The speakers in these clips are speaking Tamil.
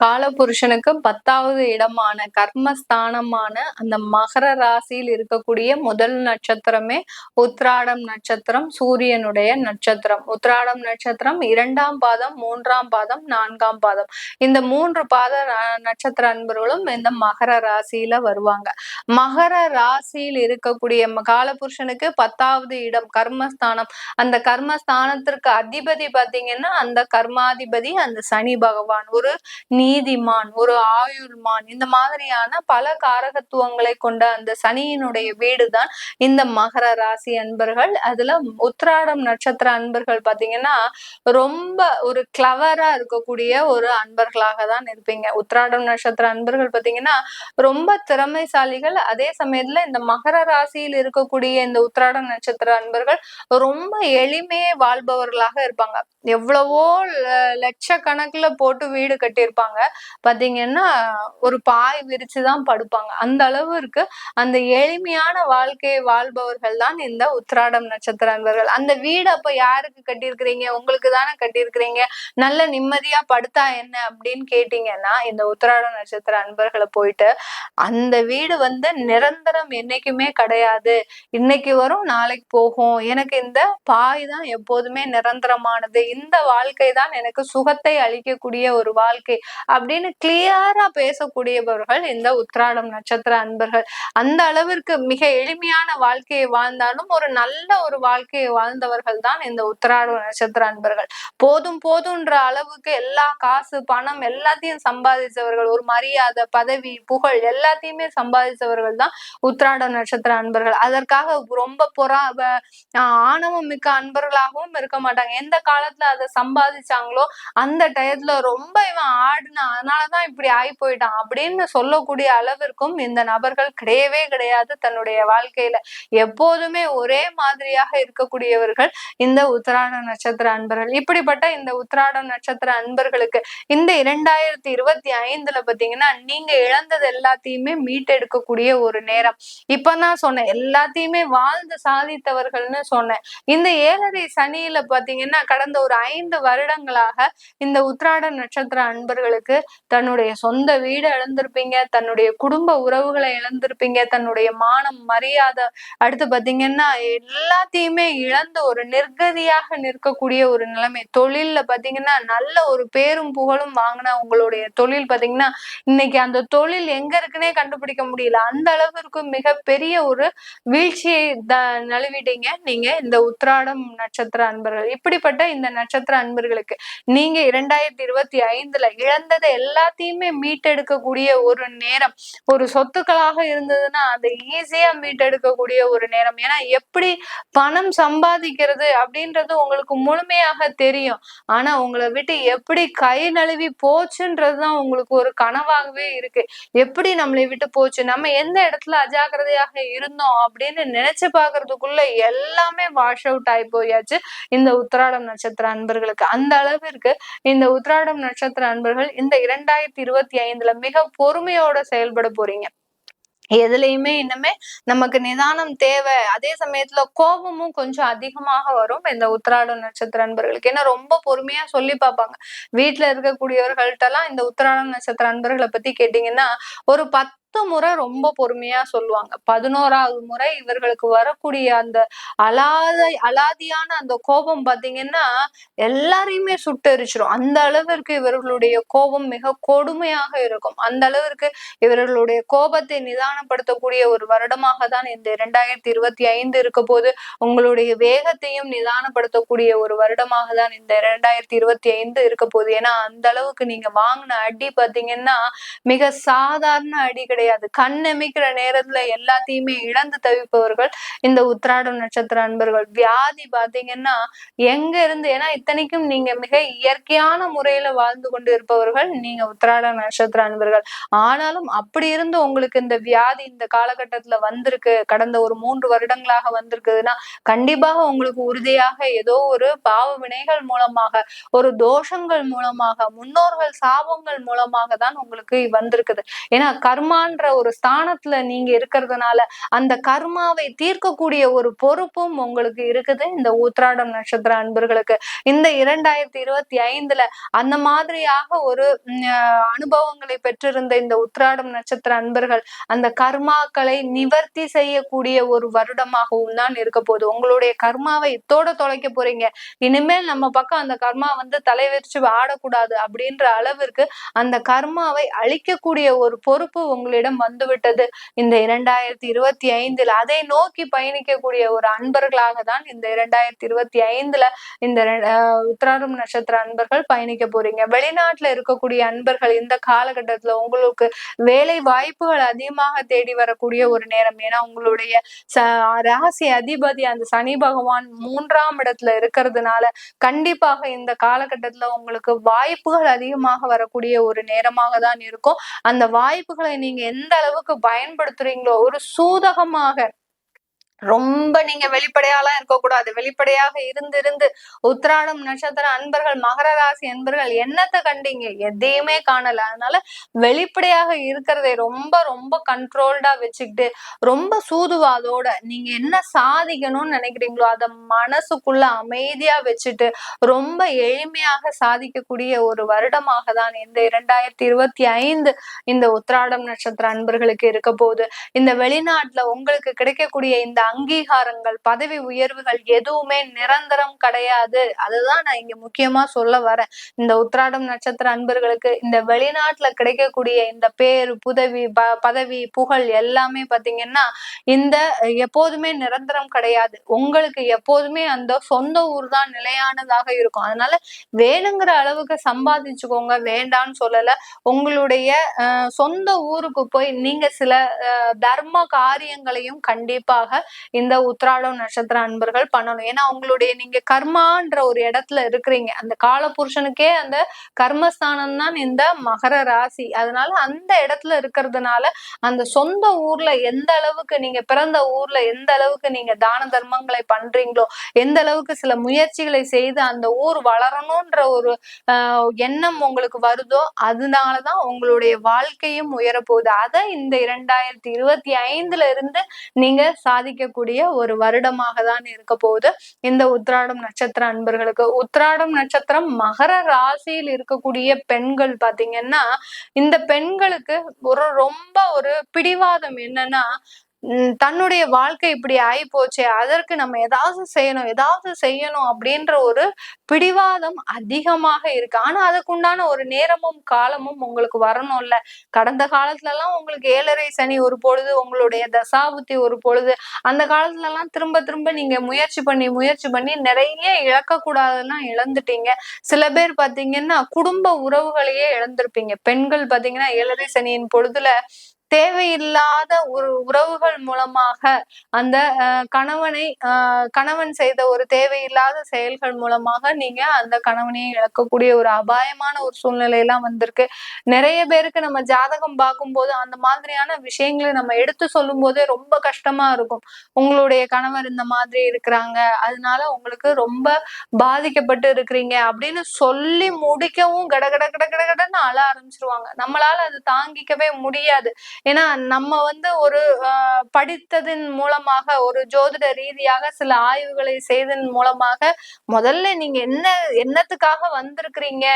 காலபுருஷனுக்கு 10வது இடமான கர்மஸ்தானமான அந்த மகர ராசியில் இருக்கக்கூடிய முதல் நட்சத்திரமே உத்ராடம் நட்சத்திரம், சூரியனுடைய நட்சத்திரம். உத்ராடம் நட்சத்திரம் 2ஆம் பாதம், 3ஆம் பாதம், 4ஆம் பாதம். இந்த 3 பாத நட்சத்திர அன்பர்களும் இந்த மகர ராசியில வருவாங்க. மகர ராசியில் இருக்கக்கூடிய காலபுருஷனுக்கு 10வது இடம் கர்மஸ்தானம். அந்த கர்மஸ்தானத்திற்கு அதிபதி பாத்தீங்கன்னா அந்த கர்மாதிபதி அந்த சனி பகவான். ஒரு நீதிமான், ஒரு ஆயுள்மான், இந்த மாதிரியான பல காரகத்துவங்களை கொண்ட அந்த சனியினுடைய வீடுதான் இந்த மகர ராசி அன்பர்கள். அதுல உத்திராடம் நட்சத்திர அன்பர்கள் பாத்தீங்கன்னா ரொம்ப ஒரு கிளவரா இருக்கக்கூடிய ஒரு அன்பர்களாக தான் இருப்பீங்க. உத்திராடம் நட்சத்திர அன்பர்கள் பாத்தீங்கன்னா ரொம்ப திறமைசாலிகள். அதே சமயத்துல இந்த மகர ராசியில் இருக்கக்கூடிய இந்த உத்திராடம் நட்சத்திர அன்பர்கள் ரொம்ப எளிமையே வாழ்பவர்களாக இருப்பாங்க. எவ்வளவோ லட்சக்கணக்குல போட்டு வீடு கட்டியிருப்பாங்க, பாத்தீங்கன்னா ஒரு பாய் விரிச்சுதான் படுப்பாங்க. அந்த அளவிற்கு அந்த எளிமையான வாழ்க்கையை வாழ்பவர்கள் தான் இந்த உத்திராடம் நட்சத்திர அன்பர்கள். அந்த வீடு அப்ப யாருக்கு கட்டியிருக்கிறீங்க? உங்களுக்கு தானே கட்டியிருக்கிறீங்க. நல்ல நிம்மதியா படுத்தா என்ன அப்படின்னு கேட்டீங்கன்னா இந்த உத்திராடம் நட்சத்திர அன்பர்களை போயிட்டு அந்த வீடு நிரந்தரம் என்னைக்குமே கிடையாது. இன்னைக்கு வரும் நாளைக்கு போகும். எனக்கு இந்த பாய் தான் எப்போதுமே நிரந்தரமானது. இந்த வாழ்க்கை தான் எனக்கு சுகத்தை அளிக்கக்கூடிய ஒரு வாழ்க்கை அப்படின்னு கிளியரா பேசக்கூடியவர்கள் இந்த உத்திராடம் நட்சத்திர அன்பர்கள். அந்த அளவிற்கு மிக எளிமையான வாழ்க்கையை வாழ்ந்தாலும் ஒரு நல்ல ஒரு வாழ்க்கையை வாழ்ந்தவர்கள் தான் இந்த உத்திராடம் நட்சத்திர அன்பர்கள். போதும் போதுன்ற அளவுக்கு எல்லா காசு பணம் எல்லாத்தையும் சம்பாதிச்சவர்கள், ஒரு மரியாதை பதவி புகழ் எல்லாத்தையுமே சம்பாதிச்சவர்கள் தான் உத்திராடம் நட்சத்திர அன்பர்கள். அதற்காக ரொம்ப ஆணவம் மிக்க அன்பர்களாகவும் இருக்க மாட்டாங்க. எந்த காலத்துல அதை சம்பாதிச்சாங்களோ அந்த டயத்துல ரொம்ப இவன் ஆடுனான் அதனாலதான் இப்படி ஆகி போயிட்டான் அப்படின்னு சொல்லக்கூடிய அளவிற்கும் இந்த நபர்கள் கிடையவே கிடையாது. தன்னுடைய வாழ்க்கையில எப்போதுமே ஒரே மாதிரியாக இருக்கக்கூடியவர்கள் இந்த உத்திராட நட்சத்திர அன்பர்கள். இப்படிப்பட்ட இந்த உத்திராட நட்சத்திர அன்பர்களுக்கு இந்த 2025ல பாத்தீங்கன்னா நீங்க இழந்தது எல்லாத்தையுமே மீட்டெடுக்கக்கூடிய ஒரு நேரம். இப்பதான் சொன்னேன் எல்லாத்தையுமே வாழ்ந்து சாதித்தவர்கள்னு சொன்னேன். இந்த 7.5 சனியில பாத்தீங்கன்னா கடந்த ஒரு 5 வருடங்களாக இந்த உத்திராட நட்சத்திர அன்பர்களுக்கு தன்னுடைய சொந்த வீடு இழந்திருப்பீங்க, தன்னுடைய குடும்ப உறவுகளை இழந்திருப்பீங்க, தன்னுடைய மானம் மரியாதை அடுத்து பாத்தீங்கன்னா எல்லாத்தையுமே இழந்து ஒரு நிர்கதியாக நிற்கக்கூடிய ஒரு நிலைமை. தொழில்ல பாத்தீங்கன்னா நல்ல ஒரு பேரும் புகழும் வாங்கின உங்களுடைய தொழில் பாத்தீங்கன்னா இன்னைக்கு அந்த தொழில் எங்க இருக்குன்னே கண்டுபிடிக்க முடியல. அந்த அளவிற்கு மிகப்பெரிய ஒரு வீழ்ச்சியை நழுவிட்டீங்க நீங்க இந்த உத்திராடம் நட்சத்திர அன்பர்கள். இப்படிப்பட்ட இந்த நட்சத்திர அன்பர்களுக்கு நீங்க 2025ல இழந்ததை எல்லாத்தையுமே மீட்டெடுக்கக்கூடிய ஒரு நேரம். ஒரு சொத்துக்களாக இருந்ததுன்னா அதை ஈஸியா மீட்டெடுக்கக்கூடிய ஒரு நேரம். ஏன்னா எப்படி பணம் சம்பாதிக்கிறது அப்படின்றது உங்களுக்கு முழுமையாக தெரியும். ஆனா உங்களை விட்டு எப்படி கை நழுவி போச்சுன்றதுதான் உங்களுக்கு ஒரு கனவாகவே இருக்கு. எப்படி நம்மளை விட்டு போச்சு, நம்ம எந்த இடத்துல அஜாக்கிரதையாக இருந்தோம் அப்படின்னு நினைச்சு பாக்குறதுக்குள்ள எல்லாமே வாஷ் அவுட் ஆகி போயாச்சு இந்த உத்திராடம் நட்சத்திர அன்பர்களுக்கு. அந்த அளவிற்கு இந்த உத்திராடம் நட்சத்திர அன்பர்கள் இந்த 2025ல மிக பொறுமையோட செயல்பட போறீங்க. எதுலையுமே இன்னுமே நமக்கு நிதானம் தேவை. அதே சமயத்துல கோபமும் கொஞ்சம் அதிகமாக வரும் இந்த உத்திராட நட்சத்திர அன்பர்களுக்கு. ஏன்னா ரொம்ப பொறுமையா சொல்லி பார்ப்பாங்க. வீட்டுல இருக்கக்கூடியவர்கள்ட்ட எல்லாம் இந்த உத்திராட நட்சத்திர அன்பர்களை பத்தி கேட்டீங்கன்னா ஒரு 10 முறை ரொம்ப பொறுமையா சொல்லுவாங்க. 11வது முறை இவர்களுக்கு வரக்கூடிய அந்த அலாதியான அந்த கோபம் பாத்தீங்கன்னா எல்லாரையுமே சுட்டெரிச்சிடும். அந்த அளவிற்கு இவர்களுடைய கோபம் மிக கொடுமையாக இருக்கும். அந்த அளவிற்கு இவர்களுடைய கோபத்தை நிதானப்படுத்தக்கூடிய ஒரு வருடமாக தான் இந்த 2025 இருக்க போது. உங்களுடைய வேகத்தையும் நிதானப்படுத்தக்கூடிய ஒரு வருடமாக தான் இந்த 2025 இருக்க போகுது. ஏன்னா அந்த அளவுக்கு நீங்க வாங்கின அடி பாத்தீங்கன்னா மிக சாதாரண அடி கிடையாது. கண்ணெமிக்கிற நேரத்துல எல்லாத்தையுமே இழந்து தவிப்பவர்கள் இந்த உத்திராடம் நட்சத்திர அன்பர்கள். வியாதி பாத்தீங்கன்னா எங்க இருந்து, ஏன்னா இத்தனைக்கும் நீங்க மிக இயற்கையான முறையில வாழ்ந்து கொண்டு இருப்பவர்கள் நீங்க உத்திராட நட்சத்திர அன்பர்கள். ஆனாலும் அப்படி இருந்து உங்களுக்கு இந்த வியாதி இந்த காலகட்டத்துல வந்திருக்கு, கடந்த ஒரு 3 வருடங்களாக வந்திருக்குதுன்னா கண்டிப்பாக உங்களுக்கு உறுதியாக ஏதோ ஒரு பாவ வினைகள் மூலமாக, ஒரு தோஷங்கள் மூலமாக, முன்னோர்கள் சாபங்கள் மூலமாக தான் உங்களுக்கு வந்திருக்குது. ஏன்னா கர்மா கர்மான்ற ஒரு ஸ்தானத்துல நீங்க இருக்கிறதுனால அந்த கர்மாவை தீர்க்கக்கூடிய ஒரு பொறுப்பும் உங்களுக்கு இருக்குது இந்த உத்திராடம் நட்சத்திர அன்பர்களுக்கு. இந்த 2025ல அந்த மாதிரியாக ஒரு அனுபவங்களை பெற்றிருந்த இந்த உத்திராடம் நட்சத்திர அன்பர்கள் அந்த கர்மாக்களை நிவர்த்தி செய்யக்கூடிய ஒரு வருடமாகவும் தான் இருக்க போகுது. உங்களுடைய கர்மாவை இத்தோட தொலைக்க போறீங்க. இனிமேல் நம்ம பக்கம் அந்த கர்மா வந்து தலைவிரிச்சு ஆடக்கூடாது அப்படின்ற அளவிற்கு அந்த கர்மாவை அழிக்கக்கூடிய ஒரு பொறுப்பு உங்களிடம் வந்துவிட்டது இந்த 2025ல். அதை நோக்கி பயணிக்கக்கூடிய ஒரு அன்பர்களாக தான் இந்த 2025ல இந்த உத்திராடம் நட்சத்திர அன்பர்கள் பயணிக்க போறீங்க. வெளிநாட்டுல இருக்கக்கூடிய அன்பர்கள் இந்த காலகட்டத்துல உங்களுக்கு வேலை வாய்ப்புகள் அதிகமாக தேடி வரக்கூடிய ஒரு நேரம். ஏன்னா உங்களுடைய ராசி அதிபதி அந்த சனி பகவான் 3ஆம் இடத்துல இருக்கிறதுனால கண்டிப்பாக இந்த காலகட்டத்துல உங்களுக்கு வாய்ப்புகள் அதிகமாக வரக்கூடிய ஒரு நேரமாக தான் இருக்கும். அந்த வாய்ப்புகளை நீங்க எந்த அளவுக்கு பயன்படுத்துறீங்களோ, ஒரு சூதகமாக, ரொம்ப நீங்க வெளிப்படையாலாம் இருக்கக்கூடாது. வெளிப்படையாக இருந்து உத்திராடம் நட்சத்திர அன்பர்கள், மகர ராசி அன்பர்கள் என்னத்தை கண்டீங்க? எதையுமே காணல. அதனால வெளிப்படையாக இருக்கிறதை ரொம்ப ரொம்ப கண்ட்ரோல்டா வச்சுக்கிட்டு, ரொம்ப சூதுவாதோட நீங்க என்ன சாதிக்கணும்னு நினைக்கிறீங்களோ அதை மனசுக்குள்ள அமைதியா வச்சுட்டு ரொம்ப எளிமையாக சாதிக்கக்கூடிய ஒரு வருடமாக தான் இந்த 2025 இந்த உத்திராடம் நட்சத்திர அன்பர்களுக்கு இருக்க போகுது. இந்த வெளிநாட்டுல உங்களுக்கு கிடைக்கக்கூடிய இந்த அங்கீகாரங்கள், பதவி உயர்வுகள் எதுவுமே நிரந்தரம் கிடையாது. அதுதான் நான் இங்க முக்கியமா சொல்ல வரேன். இந்த உத்திராடம் நட்சத்திர அன்பர்களுக்கு இந்த வெளிநாட்டுல கிடைக்கக்கூடிய இந்த பேரு, பதவி, புகழ் எல்லாமே பாத்தீங்கன்னா இந்த எப்போதுமே நிரந்தரம் கிடையாது. உங்களுக்கு எப்போதுமே அந்த சொந்த ஊர் தான் நிலையானதாக இருக்கும். அதனால வேணுங்கிற அளவுக்கு சம்பாதிச்சுக்கோங்க, வேண்டான்னு சொல்லல. உங்களுடைய சொந்த ஊருக்கு போய் நீங்க சில தர்ம காரியங்களையும் கண்டிப்பாக இந்த உத்திராடம் நட்சத்திர அன்பர்கள் பண்ணணும். ஏன்னா உங்களுடைய நீங்க கர்மான்ற ஒரு இடத்துல இருக்கிறீங்க. அந்த கால புருஷனுக்கே அந்த கர்மஸ்தானம் தான் இந்த மகர ராசி. அதனால அந்த இடத்துல இருக்கிறதுனால அந்த சொந்த ஊர்ல எந்த அளவுக்கு நீங்க பிறந்த ஊர்ல எந்த அளவுக்கு நீங்க தான தர்மங்களை பண்றீங்களோ, எந்த அளவுக்கு சில முயற்சிகளை செய்து அந்த ஊர் வளரணும்ன்ற ஒரு எண்ணம் உங்களுக்கு வருதோ, அதனாலதான் உங்களுடைய வாழ்க்கையும் உயரப்போகுது. அதை இந்த 2025ல இருந்து நீங்க சாதிக்கக்கூடிய ஒரு வருடமாக தான் இருக்க போகுது இந்த உத்திராடம் நட்சத்திர அன்பர்களுக்கு. உத்திராடம் நட்சத்திரம் மகர ராசியில் இருக்கக்கூடிய பெண்கள் பாத்தீங்கன்னா, இந்த பெண்களுக்கு ரொம்ப ஒரு பிடிவாதம் என்னன்னா, தன்னுடைய வாழ்க்கை இப்படி ஆகி போச்சே, அதற்கு நம்ம ஏதாவது செய்யணும் அப்படின்ற ஒரு பிடிவாதம் அதிகமாக இருக்கு. ஆனா அதுக்குண்டான ஒரு நேரமும் காலமும் உங்களுக்கு வரணும்ல. கடந்த காலத்துல எல்லாம் உங்களுக்கு 7.5 சனி ஒரு பொழுது, உங்களுடைய தசாபுத்தி ஒரு பொழுது, அந்த காலத்துல எல்லாம் திரும்ப நீங்க முயற்சி பண்ணி நிறைய இழக்க கூடாதுன்னா இழந்துட்டீங்க. சில பேர் பாத்தீங்கன்னா குடும்ப உறவுகளையே இழந்திருப்பீங்க. பெண்கள் பாத்தீங்கன்னா 7.5 சனியின் பொழுதுல தேவையில்லாத ஒரு உறவுகள் மூலமாக அந்த கணவன் செய்த ஒரு தேவையில்லாத செயல்கள் மூலமாக நீங்க அந்த கணவனையை இழக்கக்கூடிய ஒரு அபாயமான ஒரு சூழ்நிலை எல்லாம் வந்திருக்கு. நிறைய பேருக்கு நம்ம ஜாதகம் பார்க்கும்போது அந்த மாதிரியான விஷயங்களை நம்ம எடுத்து சொல்லும் போதே ரொம்ப கஷ்டமா இருக்கும். உங்களுடைய கணவர் இந்த மாதிரி இருக்கிறாங்க, அதனால உங்களுக்கு ரொம்ப பாதிக்கப்பட்டு இருக்கிறீங்க அப்படின்னு சொல்லி முடிக்கவும் கடன்னு அழ ஆரம்பிச்சிருவாங்க. நம்மளால அது தாங்கிக்கவே முடியாது. ஏன்னா நம்ம ஒரு படித்ததன் மூலமாக, ஒரு ஜோதிட ரீதியாக சில ஆய்வுகளை செய்ததன் மூலமாக முதல்ல நீங்க என்னத்துக்காக வந்திருக்கிறீங்க,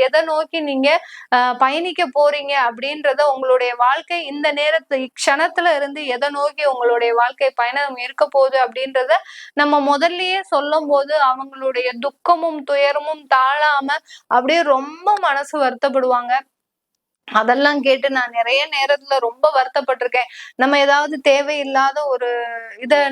எதை நோக்கி நீங்க பயணிக்க போறீங்க அப்படின்றத, உங்களுடைய வாழ்க்கை இந்த க்ஷணத்துல இருந்து எதை நோக்கி உங்களுடைய வாழ்க்கை பயணம் இருக்க போகுது அப்படின்றத நம்ம முதல்லயே சொல்லும் போது அவங்களுடைய துக்கமும் துயரமும் தாழாம அப்படியே ரொம்ப மனசு வருத்தப்படுவாங்க. அதெல்லாம் கேட்டு நான் நிறைய நேரத்துல ரொம்ப வருத்தப்பட்டிருக்கேன். நம்ம ஏதாவது தேவையில்லாத ஒரு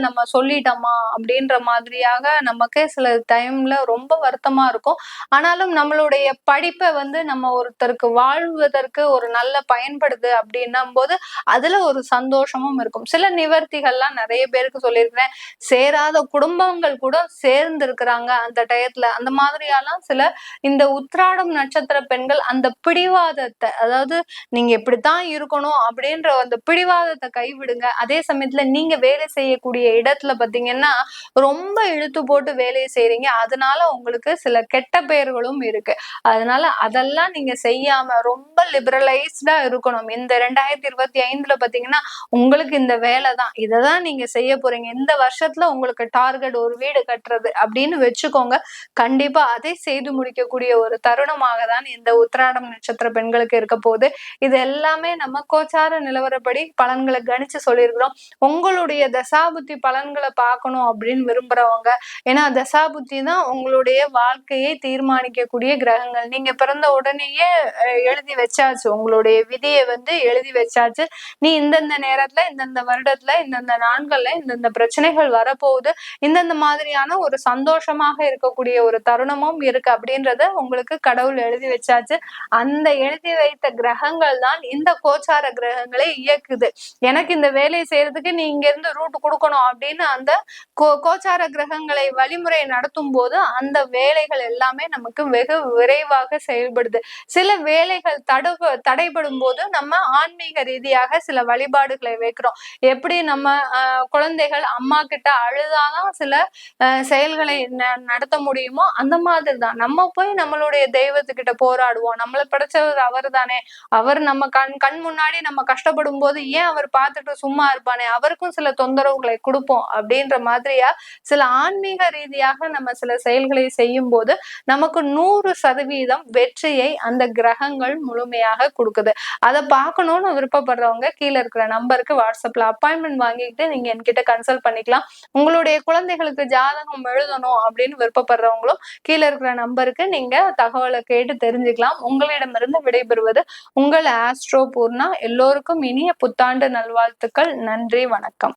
நம்ம சொல்லிட்டோமா அப்படின்ற மாதிரியாக நமக்கே சில டைம்ல ரொம்ப வருத்தமா இருக்கும். ஆனாலும் நம்மளுடைய படிப்பை நம்ம ஒருத்தருக்கு வாழ்வதற்கு ஒரு நல்ல பயன்படுது அப்படின்னும் போது அதுல ஒரு சந்தோஷமும் இருக்கும். சில நிவர்த்திகள்லாம் நிறைய பேருக்கு சொல்லியிருக்கிறேன். சேராத குடும்பங்கள் கூட சேர்ந்து இருக்கிறாங்க அந்த டயத்துல. அந்த மாதிரியெல்லாம் சில இந்த உத்திராடம் நட்சத்திர பெண்கள் அந்த பிடிவாதத்தை, அதாவது அதாவது நீங்க இப்படித்தான் இருக்கணும் அப்படின்ற அந்த பிடிவாதத்தை கைவிடுங்க. அதே சமயத்துல நீங்க வேலை செய்யக்கூடிய இடத்துல பாத்தீங்கன்னா ரொம்ப இழுத்து போட்டு வேலையை செய்றீங்க. அதனால உங்களுக்கு சில கெட்ட பெயர்களும் இருக்கு. அதனால அதெல்லாம் நீங்க செய்யாம ரொம்ப லிபரலைஸ்டா இருக்கணும். இந்த 2025ல பாத்தீங்கன்னா உங்களுக்கு இந்த வேலை தான், இததான் நீங்க செய்ய போறீங்க. இந்த வருஷத்துல உங்களுக்கு டார்கெட் ஒரு வீடு கட்டுறது அப்படின்னு வச்சுக்கோங்க. கண்டிப்பா அதை செய்து முடிக்கக்கூடிய ஒரு தருணமாக தான் இந்த உத்திராடம் நட்சத்திர பெண்களுக்கு இருக்க போகுது. இது எல்லாமே நம்ம கோச்சார நிலவரப்படி பலன்களை கணிச்சு சொல்லியிருக்கிறோம். உங்களுடைய தசாபுத்தி பலன்களை பார்க்கணும் அப்படின்னு விரும்புறவங்க, ஏன்னா தசாபுத்தி தான் உங்களுடைய வாழ்க்கையை தீர்மானிக்கக்கூடிய கிரகங்கள். நீங்க பிறந்த உடனேயே எழுதி வச்சாச்சு, உங்களுடைய விதியை எழுதி வச்சாச்சு. நீ இந்தந்த நேரத்துல, இந்தந்த வருடத்துல, இந்தந்த நாட்கள்ல இந்தந்த பிரச்சனைகள் வரப்போகுது, இந்தந்த மாதிரியான ஒரு சந்தோஷமாக இருக்கக்கூடிய ஒரு தருணமும் இருக்கு அப்படின்றத உங்களுக்கு கடவுள் எழுதி வச்சாச்சு. அந்த எழுதி வைத்த கிரகங்கள் தான் இந்த கோச்சார கிரகங்களை இயக்குது. எனக்கு இந்த வேலையை செய்யறதுக்கு நீ இங்க இருந்து ரூட் கொடுக்கணும் அப்படின்னு அந்த கோச்சார கிரகங்களை வழிமுறை நடத்தும் போது அந்த வேலைகள் எல்லாமே நமக்கு வெகு விரைவாக செயல்படுது. சில வேலைகள் தடைபடும் போது நம்ம ஆன்மீக ரீதியாக சில வழிபாடுகளை வைக்கிறோம். எப்படி நம்ம குழந்தைகள் அம்மா கிட்ட அழுதாதான் சில செயல்களை நடத்த முடியுமோ அந்த மாதிரிதான் நம்ம போய் நம்மளுடைய தெய்வத்துக்கிட்ட போராடுவோம். நம்மளை படைச்சவர் அவர் தானே, அவர் நம்ம கண் முன்னாடி நம்ம கஷ்டப்படும் போது ஏன் அவர் பார்த்துட்டு சும்மா இருப்பானே, அவருக்கும் சில தொந்தரவுகளை கொடுப்போம் அப்படின்ற மாதிரியா சில ஆன்மீக ரீதியாக நம்ம சில செயல்களை செய்யும் போது நமக்கு 100% வெற்றியை அந்த கிரகங்கள் முழுமையாக கொடுக்குது. அதை பார்க்கணும்னு விருப்பப்படுறவங்க கீழே இருக்கிற நம்பருக்கு வாட்ஸ்அப்ல அப்பாயின்மெண்ட் வாங்கிட்டு நீங்க என்கிட்ட கன்சல்ட் பண்ணிக்கலாம். உங்களுடைய குழந்தைகளுக்கு ஜாதகம் எழுதணும் அப்படின்னு விருப்பப்படுறவங்களும் கீழே இருக்கிற நம்பருக்கு நீங்க தகவலை கேட்டு தெரிஞ்சுக்கலாம். உங்களிடமிருந்து விடைபெறுவது உங்கள் ஆஸ்ட்ரோ பூர்ணா. எல்லோருக்கும் இனிய புத்தாண்டு நல்வாழ்த்துக்கள். நன்றி, வணக்கம்.